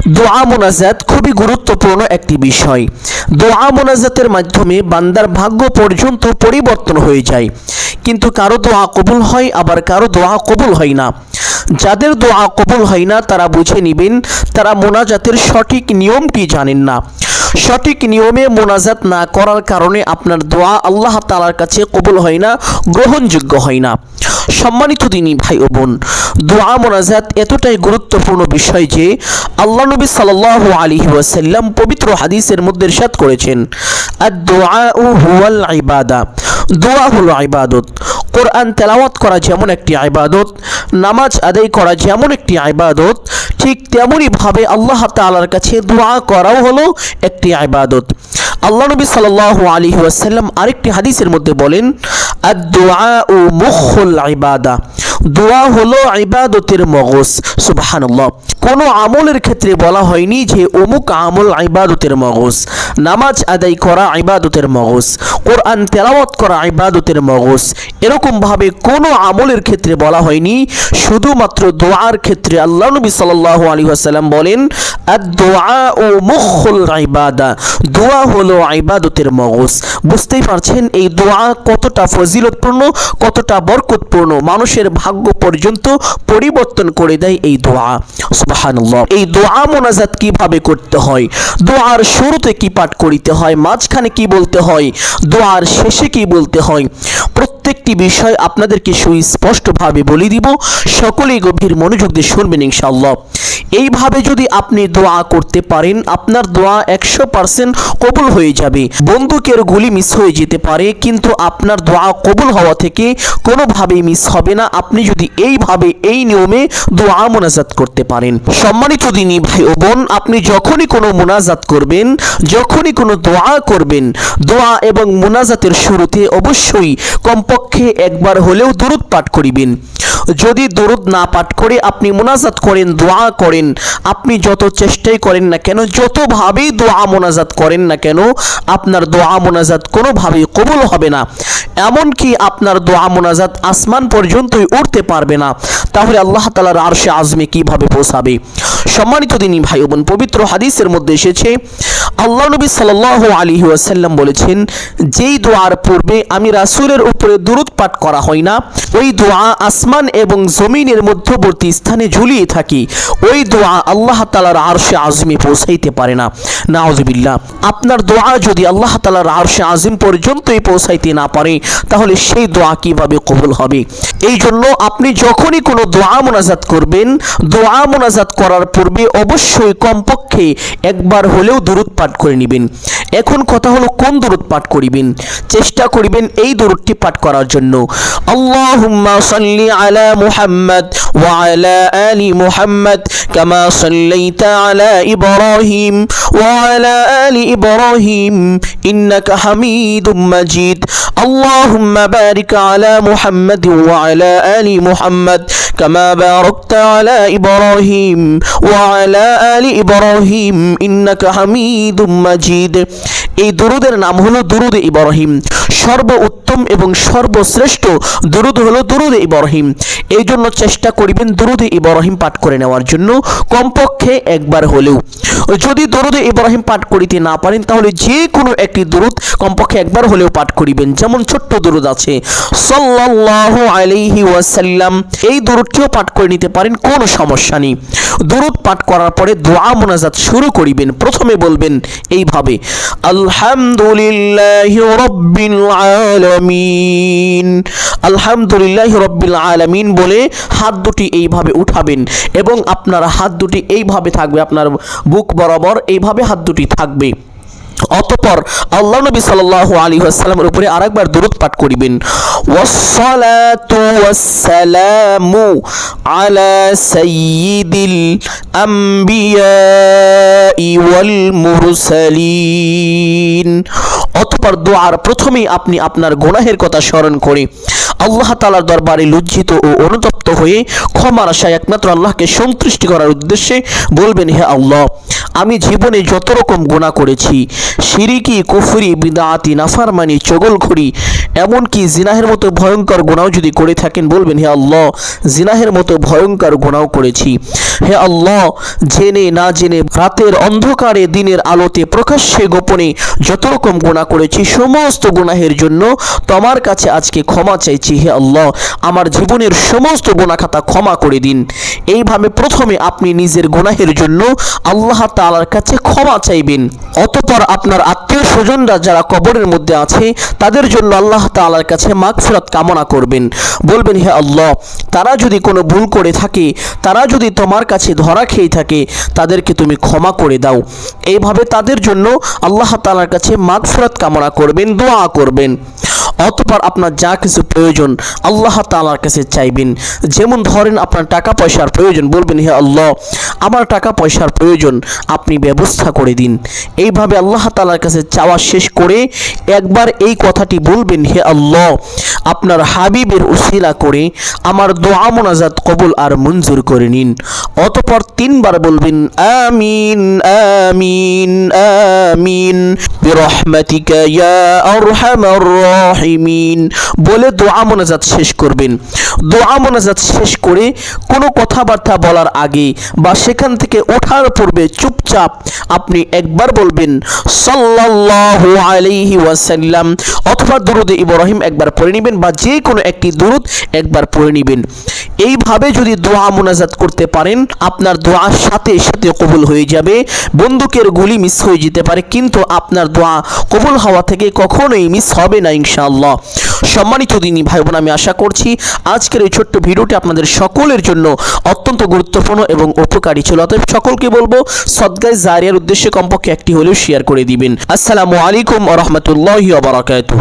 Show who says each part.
Speaker 1: দোয়া মোনাজাত খুবই গুরুত্বপূর্ণ একটি বিষয়। দোয়া মোনাজাতের মাধ্যমে বান্দার ভাগ্য পর্যন্ত পরিবর্তন হয়ে যায়, কিন্তু কারো দোয়া কবুল হয়, আবার কারো দোয়া কবুল হয় না। যাদের দোয়া কবুল হয় না তারা বুঝে নেবেন তারা মোনাজাতের সঠিক নিয়মটি জানেন না। সঠিক নিয়মে মোনাজাত না করার কারণে আপনার দোয়া আল্লাহ তাআলার কাছে কবুল হয় না, গ্রহণযোগ্য হয় না। সম্মানিত দিনী ভাই ও বোন, দোয়া মোনাজাত এতটাই গুরুত্বপূর্ণ বিষয় যে আল্লাহ নবী সাল্লাল্লাহু আলাইহি ওয়াসাল্লাম পবিত্র হাদিসের মধ্যে ইরশাদ করেছেন, আদ-দুআউ হুয়াল ইবাদা, দোয়া হলো ইবাদত। কোরআন তেলাওয়াত করা যেমন একটি ইবাদত, নামাজ আদায় করা যেমন একটি ইবাদত, ঠিক তেমনই ভাবে আল্লাহ তাআলার কাছে দোয়া করাও হলো একটি ইবাদত। আল্লাহ নবী সাল্লাল্লাহু আলাইহি ওয়াসাল্লাম আরেকটি হাদিসের মধ্যে বলেন, আদ-দুআউ মুখুল ইবাদা, দোয়া হলো ইবাদতের মগজ। সুবহানাল্লাহ। কোনো আমলের ক্ষেত্রে বলা হয়নি যে অমুক আমল ইবাদতের মগজ, নামাজ আদায় করা ইবাদতের মগজ, কোরআন তেলাওয়াত করা ইবাদতের মগজ, এরকম ভাবে কোনো আমলের ক্ষেত্রে বলা হয়নি। শুধুমাত্র দোয়ার ক্ষেত্রে আল্লাহ নবী সাল্লাল্লাহু আলাইহি ওয়াসাল্লাম বলেন, আদ-দুআউ মুখুল ইবাদা, দোয়া হলো ইবাদতের মগজ। বুঝতেই পারছেন এই দোয়া কতটা ফজিলতপূর্ণ, কতটা বরকতপূর্ণ, মানুষের ভাগ্য পর্যন্ত পরিবর্তন করে দেয় এই দোয়া। সুবহানাল্লাহ। এই দোয়া মোনাজাত কিভাবে করতে হয়, দোয়ার শুরুতে কি পাঠ করিতে হয়, মাঝখানে কি বলতে হয়, দোয়ার শেষে কি বলতে হয়, প্রত্যেকটি বিষয় আপনাদেরকে সুস্পষ্টভাবে বলে দিব। সকলেই গভীর মনোযোগ দিয়ে শুনবেন ইনশাআল্লাহ। এইভাবে যদি আপনি দোয়া করতে পারেন আপনার দোয়া 100% কবুল হয়ে যাবে। বন্দুকের গুলি মিস হয়ে যেতে পারে, কিন্তু আপনার দোয়া কবুল হওয়া থেকে কোনোভাবেই মিস হবে না আপনি যদি এইভাবে এই নিয়মে দোয়া মোনাজাত করতে পারেন। সম্মানিত দিনী ভাই ও বোন, আপনি যখনই কোনো মোনাজাত করবেন, যখনই কোনো দোয়া করবেন, দোয়া এবং মোনাজাতের শুরুতে অবশ্যই কমপক্ষে একবার হলেও দরুদ পাঠ করিবেন। যদি দরুদ না পাঠ করে আপনি মোনাজাত করেন, দোয়া করেন, আপনি যত চেষ্টাই করেন না কেন, যতভাবেই দোয়া মোনাজাত করেন না কেন, আপনার দোয়া মোনাজাত কোনোভাবেই কবুল হবে না। এমনকি আপনার দোয়া মোনাজাত আসমান পর্যন্তই উঠতে পারবে না। তাহলে আল্লাহ তাআলার আরশে আযমে কিভাবে পৌঁছাবে? সম্মানিত দিনী ভাই বোন, পবিত্র হাদিসের মধ্যে এসেছে আল্লাহ নবী সাল্লাল্লাহু আলাইহি ওয়াসাল্লাম বলেছেন, যেই দোয়ার পূর্বে আমি রাসূলের উপরে দরুদ পাঠ করা হয় না, ওই দোয়া আসমান এবং জমিনের মধ্যবর্তী স্থানে ঝুলিয়ে থাকি, ওই দোয়া আল্লাহ তাআলার আরশে আযমে পৌঁছাইতে পারে না। নাউযুবিল্লাহ। আপনার দোয়া যদি আল্লাহ তাআলার আরশে আযম পর্যন্তই পৌঁছাইতে না পারে তাহলে সেই দোয়া কিভাবে কবুল হবে? এই জন্য আপনি যখনই কোনো দোয়া মোনাজাত করবেন, দোয়া মোনাজাত করার পূর্বে অবশ্যই কমপক্ষে একবার হলেও দরুদ পাঠ করে নেবেন। এখন কথা হলো কোন দরুদ পাঠ করিবেন। চেষ্টা করিবেন এই দরুদটি পাঠ করার জন্য, আল্লাহুম্মা সাল্লি আলা মুহাম্মদ ওয়া আলা আলি মুহাম্মদ কামা সাল্লাইতা আলা ইব্রাহিম ওয়া আলা আলি ইব্রাহিম ইন্নাকা হামিদুম মাজিদ। আল্লাহুম্মা বারিক আলা মুহাম্মদ ওয়া আলা আলি মুহাম্মদ কামা বারাকতা আলা ইব্রাহিম ওয়া আলা আলি ইব্রাহিম ইন্নাকা হামিদুম মাজিদ। এই দরুদের নাম হলো দরুদ ইব্রাহিম। সর্ব উত্তম এবং সর্বশ্রেষ্ঠ দরুদ হলো দরুদ ইব্রাহিম। এই জন্য চেষ্টা করিবেন দরুদ ইব্রাহিম পাঠ করে নেওয়ার জন্য কমপক্ষে একবার হলেও। যদি দরুদ ইব্রাহিম পাঠ করিতে না পারেন তাহলে যে কোনো একটি দরুদ কমপক্ষে একবার হলেও পাঠ করিবেন। যেমন ছোট্ট দরুদ আছে সাল্লাল্লাহু আলাইহি ওয়াসাল্লাম, এই দরুদটিও পাঠ করে নিতে পারেন, কোনো সমস্যা নেই। দরুদ পাঠ করার পরে দোয়া মোনাজাত শুরু করিবেন। প্রথমে বলবেন এইভাবে, আলহামদুলিল্লাহি রাব্বিল আলামিন, আলহামদুলিল্লাহি রাব্বিল আলামিন বলে হাত দুটি এইভাবে উঠাবেন এবং আপনার হাত দুটি এইভাবে থাকবে, আপনার বুক বরাবর এইভাবে হাত দুটি থাকবে। অতঃপর আল্লাহ নবী সাল্লাল্লাহু আলাইহি ওয়াসাল্লামের উপরে আরেকবার দরুদ পাঠ করিবেন, ওয়াসসালাতু ওয়াসসালামু আলা সাইয়্যিদিল আম্বিয়াই ওয়াল মুরসালিন। অতঃপর দোয়ার প্রথমেই আপনি আপনার গুনাহের কথা স্মরণ করে আল্লাহ তাআলার দরবারে লজ্জিত ও অনুতপ্ত হয়ে ক্ষমার আশায় একমাত্র আল্লাহকে সন্তুষ্টি করার উদ্দেশ্যে বলবেন, হে আল্লাহ, আমি জীবনে যত রকম গুনাহ করেছি, শিরিকি, কুফরি, বিদআতি, নাফরমানি, চগলখড়ি, এমনকি জিনাহের মতো ভয়ঙ্কর গুনাহ যদি করে থাকেন, বলবেন হে আল্লাহ জিনাহের মতো ভয়ঙ্কর গুনাহ করেছি। হে আল্লাহ, জেনে না জেনে, রাতের অন্ধকারে দিনের আলোতে, প্রকাশ্যে গোপনে যত রকম গুনাহ করেছি, সমস্ত গুনাহের জন্য তোমার কাছে আজকে ক্ষমা চাইছি। হে আল্লাহ, আমার জীবনের সমস্ত গুনাহ খাতা ক্ষমা করে দিন। এইভাবে প্রথমে আপনি নিজের গুনাহের জন্য আল্লাহ তাআলার কাছে ক্ষমা চাইবেন। অতঃপর আপনার আত্মীয় স্বজনরা যারা কবরের মধ্যে আছে তাদের জন্য আল্লাহ তাআলার কাছে মাগফিরাত কামনা করবেন। বলবেন হে আল্লাহ, তারা যদি কোনো ভুল করে থাকে, তারা যদি তোমার কাছে ধরা খেয়ে থাকে, তাদেরকে তুমি ক্ষমা করে দাও। এইভাবে তাদের জন্য আল্লাহ তাআলার কাছে মাগফিরাত কামনা করবেন, দোয়া করবেন। অতঃপর আপনার যা কিছু প্রয়োজন আল্লাহ তাআলার কাছে চাইবেন। যেমন ধরেন আপনার টাকা পয়সার প্রয়োজন, বলবেন হে আল্লাহ আমার টাকা পয়সার প্রয়োজন, আপনি ব্যবস্থা করে দিন। এইভাবে আল্লাহ তাআলার কাছে চাওয়া শেষ করে একবার এই কথাটি বলবেন, হে আল্লাহ আপনার হাবিবের উসিলা করে আমার দোয়া মোনাজাত কবুল আর মঞ্জুর করে নিন। অতঃপর 3 বার বলবেন আমিন আমিন আমিন বিরহমাতিকা ইয়া আরহামার রাহিমিন বলে দোয়া মোনাজাত শেষ করবেন। দোয়া মোনাজাত শেষ করে কোনো কথাবার্তা বলার আগে বা সেখান থেকে ওঠার পূর্বে চুপচাপ আপনি একবার বলবেন সাল্লাল্লাহু আলাইহি ওয়াসাল্লাম অথবা দুরুদে ইব্রাহিম একবার পড়ে নেবেন, বা যে কোনো একটি দুরুদ একবার পড়ে নেবেন। এইভাবে যদি দোয়া মোনাজাত করতে পারেন, আপনার দোয়া সাথে সাথে কবুল হয়ে যাবে। বন্দুকের গুলি মিস হয়ে যেতে পারে, কিন্তু আপনার দোয়া কবুল হওয়া থেকে কখনোই মিস হবে না ইনশাআল্লাহ। সম্মানিত দিনী ভাই বোন, আমি আশা করছি আজকের এই ছোট্ট ভিডিওটি আপনাদের সকলের জন্য অত্যন্ত গুরুত্বপূর্ণ এবং উপকারী ছিল। অতএব সকলকে বলবো সদকায়ে জারিয়ার উদ্দেশ্যে কমপক্ষে একটি হলেও শেয়ার করে দিবেন। আসসালামু আলাইকুম ওয়া রাহমাতুল্লাহি ওয়া বারাকাতুহু।